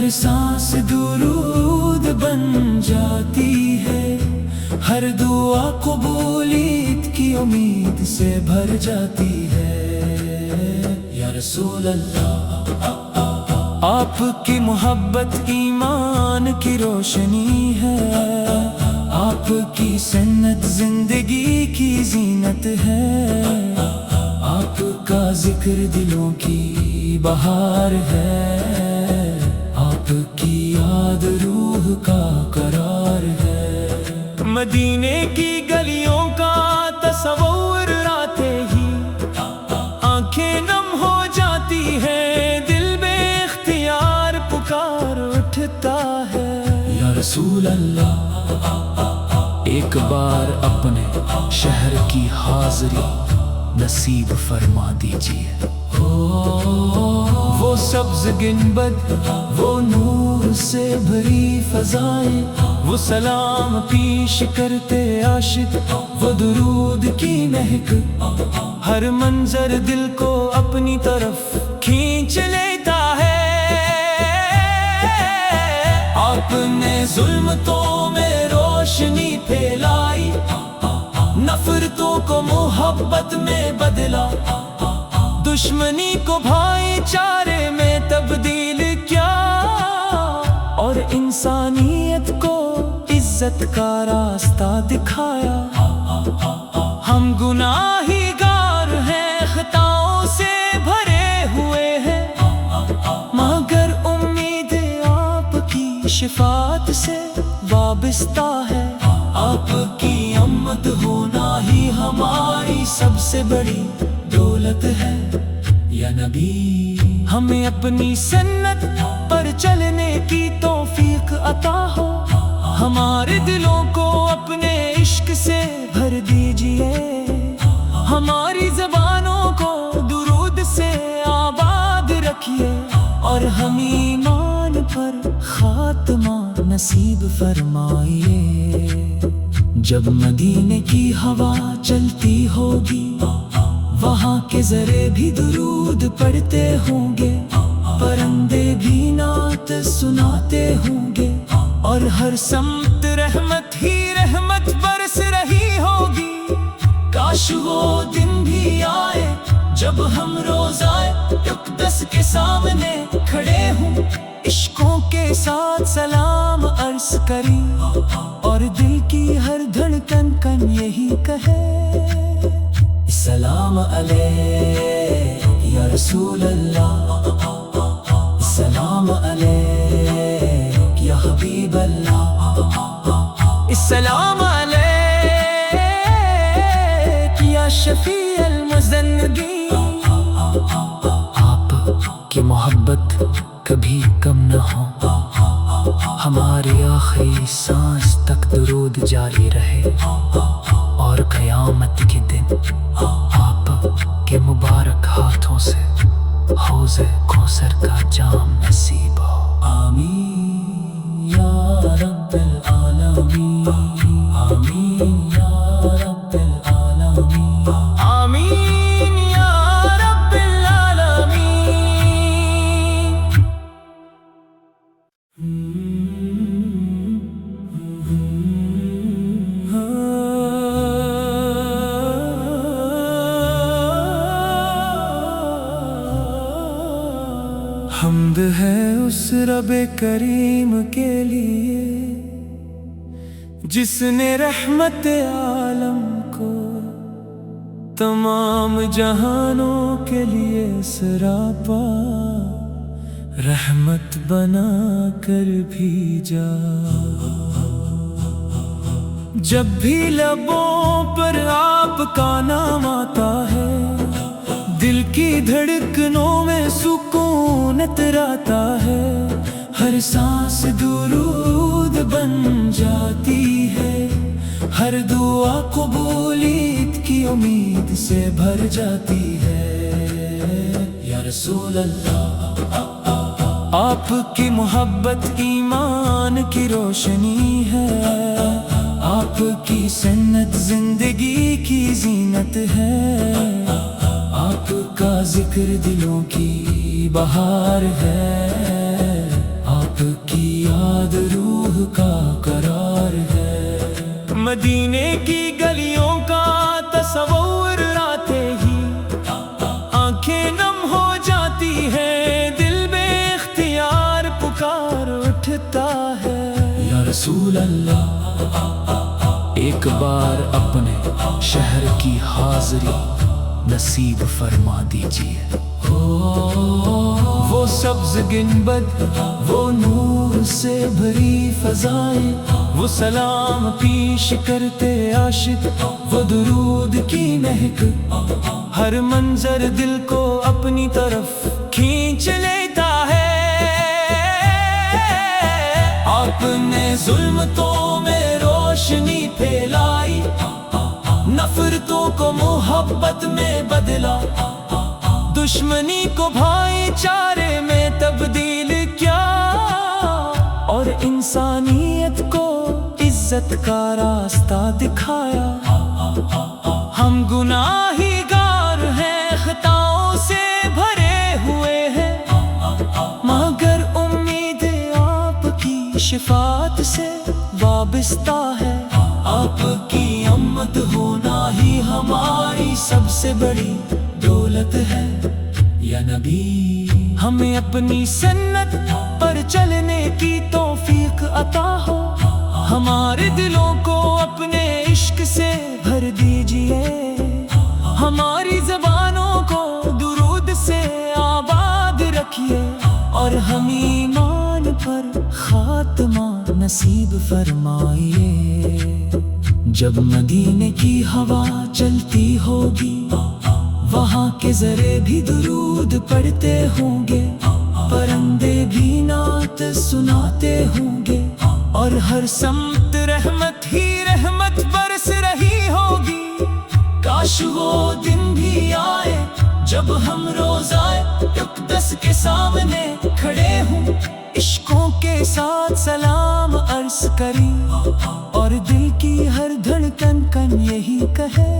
ہر سانس درود بن جاتی ہے، ہر دعا قبولیت کی امید سے بھر جاتی ہے۔ یا رسول اللہ، آپ کی محبت ایمان کی روشنی ہے، آپ کی سنت زندگی کی زینت ہے، آپ کا ذکر دلوں کی بہار ہے، آپ کی یاد روح کا قرار ہے۔ مدینے کی گلیوں کا تصور آتے ہی آنکھیں نم ہو جاتی ہیں، دل بے اختیار پکار اٹھتا ہے۔ یا رسول اللہ، ایک بار اپنے شہر کی حاضری نصیب فرما دیجیے۔ وہ سبز گنبد، وہ نور سے بھری فضائیں، وہ سلام پیش کرتے عاشق، وہ درود کی مہک، ہر منظر دل کو اپنی طرف کھینچ لیتا ہے۔ آپ نے ظلمتوں میں روشنی پھیلائی، نفرتوں کو محبت میں بدلا، دشمنی کو بھائی چارے میں تبدیل کیا، اور انسانیت کو عزت کا راستہ دکھایا۔ ہم گناہی گار ہیں، خطاؤں سے بھرے ہوئے ہیں، مگر امید آپ کی شفاعت سے وابستہ ہے۔ آپ کی امت ہونا ہی ہماری سب سے بڑی دولت ہے۔ یا نبی، ہمیں اپنی سنت پر چلنے کی توفیق عطا ہو، ہمارے دلوں کو اپنے عشق سے بھر دیجئے، ہماری زبانوں کو درود سے آباد رکھیے، اور ہم ایمان پر خاتمہ نصیب فرمائیے۔ جب مدینے کی ہوا چلتی ہوگی، وہاں کے ذرے بھی درود پڑھتے ہوں گے، پرندے بھی نعت سناتے ہوں گے، اور ہر سمت رحمت ہی رحمت برس رہی ہوگی۔ کاش وہ دن بھی آئے جب ہم روزائے اقدس کے سامنے کھڑے ہوں، عشقوں کے ساتھ سلام عرض کریں، اور دل کی ہر دھڑکن کن یہی کہے، سلام علیک یا رسول اللہ، سلام علیک یا حبیب اللہ، السلام علیک یا شفیع المذنبین۔ آپ کی محبت کبھی کم نہ ہو، ہماری آخری سانس تک درود جاری رہے، اور قیامت کے دن آپ کے مبارک ہاتھوں سے حوض کوثر کا جام نصیب ہو۔ آمین یا رب العالمین، آمین یا رب العالمین، آمین یا رب العالمین۔ حمد ہے اس رب کریم کے لیے جس نے رحمت عالم کو تمام جہانوں کے لیے سراپا رحمت بنا کر بھیجا۔ جب بھی لبوں پر آپ کا نام آتا ہے، دل کی دھڑکنوں میں سکون اتراتا ہے، ہر سانس درود بن جاتی ہے، ہر دعا قبولیت کی امید سے بھر جاتی ہے۔ یا رسول اللہ، آپ کی محبت ایمان کی روشنی ہے، آپ کی سنت زندگی کی زینت ہے، آپ کا ذکر دلوں کی بہار ہے، آپ کا قرار ہے۔ مدینے کی گلیوں کا تصور آتے ہی آنکھیں نم ہو جاتی ہیں، دل بے اختیار پکار اٹھتا ہے۔ یا رسول اللہ، ایک بار اپنے شہر کی حاضری نصیب فرما دیجیے۔ وہ سبز گنبد، وہ نور سے بھری فضائیں، وہ سلام پیش کرتے عاشق، وہ درود کی مہک، ہر منظر دل کو اپنی طرف کھینچ لیتا ہے۔ آپ نے ظلمتوں میں روشنی پھیلائی، نفرتوں کو محبت میں بدلا، دشمنی کو بھائی چارے میں تبدیل کیا، اور انسانیت کو عزت کا راستہ دکھایا۔ ہم گناہی گار ہیں، خطاؤں سے بھرے ہوئے ہیں، مگر امید آپ کی شفاعت سے وابستہ ہے۔ آپ کی امت ہونا ہی ہماری سب سے بڑی دولت ہے۔ یا نبی، ہمیں اپنی سنت پر چلنے کی توفیق عطا ہو، ہمارے دلوں کو اپنے عشق سے بھر دیجئے، ہماری زبانوں کو درود سے آباد رکھیے، اور ہم ایمان پر خاتمہ نصیب فرمائیے۔ جب مدینے کی ہوا چلتی ہوگی، وہاں کے ذرے بھی درود پڑھتے ہوں گے، پرندے بھی نعت سناتے ہوں گے، اور ہر سمت رحمت ہی رحمت برس رہی ہوگی۔ کاش وہ دن بھی آئے جب ہم روزائے اقدس کے سامنے کھڑے ہوں، عشقوں کے ساتھ سلام عرض کریں، اور دل کی ہر دھڑکن کن یہی کہے،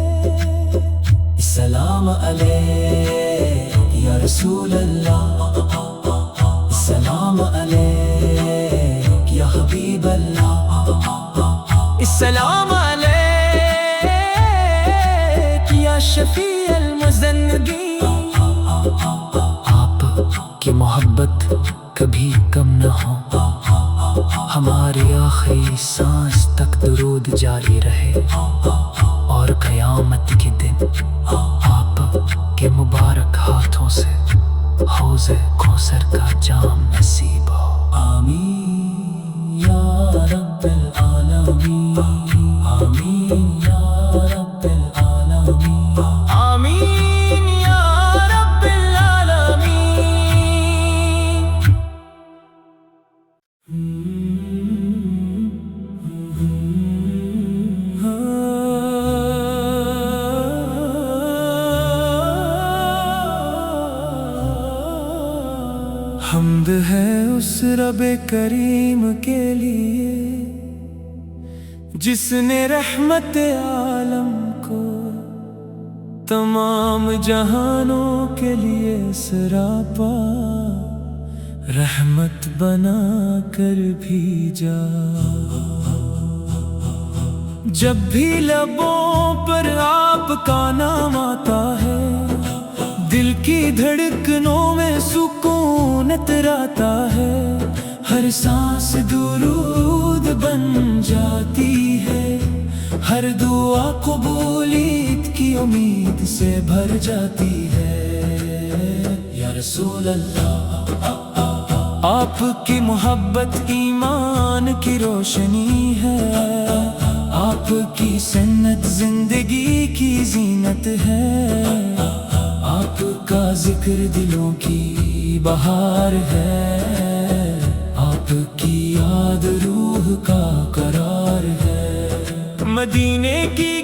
السلام علیک یا رسول اللہ، السلام علیک یا حبیب اللہ، السلام علیک یا شفیع المذنبین۔ آپ کی محبت کبھی کم نہ ہو، ہماری آخری سانس تک درود جاری رہے، اور قیامت کے دن آپ کے مبارک ہاتھوں سے حوض کوثر کا جام نصیب ہو۔ آمین یا رب العالمین، آمین یا رب العالمین، آمین یا رب العالمین۔ حمد ہے اس رب کریم کے لیے جس نے رحمت عالم کو تمام جہانوں کے لیے سراپا رحمت بنا کر بھیجا۔ جب بھی لبوں پر آپ کا نام آتا ہے، دل کی دھڑکنوں میں سکون اتراتا ہے، ہر سانس درود بن جاتی ہے، ہر دعا قبولیت کی امید سے بھر جاتی ہے۔ یا رسول اللہ، آپ کی محبت ایمان کی روشنی ہے، آپ کی سنت زندگی کی زینت ہے، آپ کا ذکر دلوں کی بہار ہے، آپ کی یاد روح کا قرار ہے۔ مدینے کی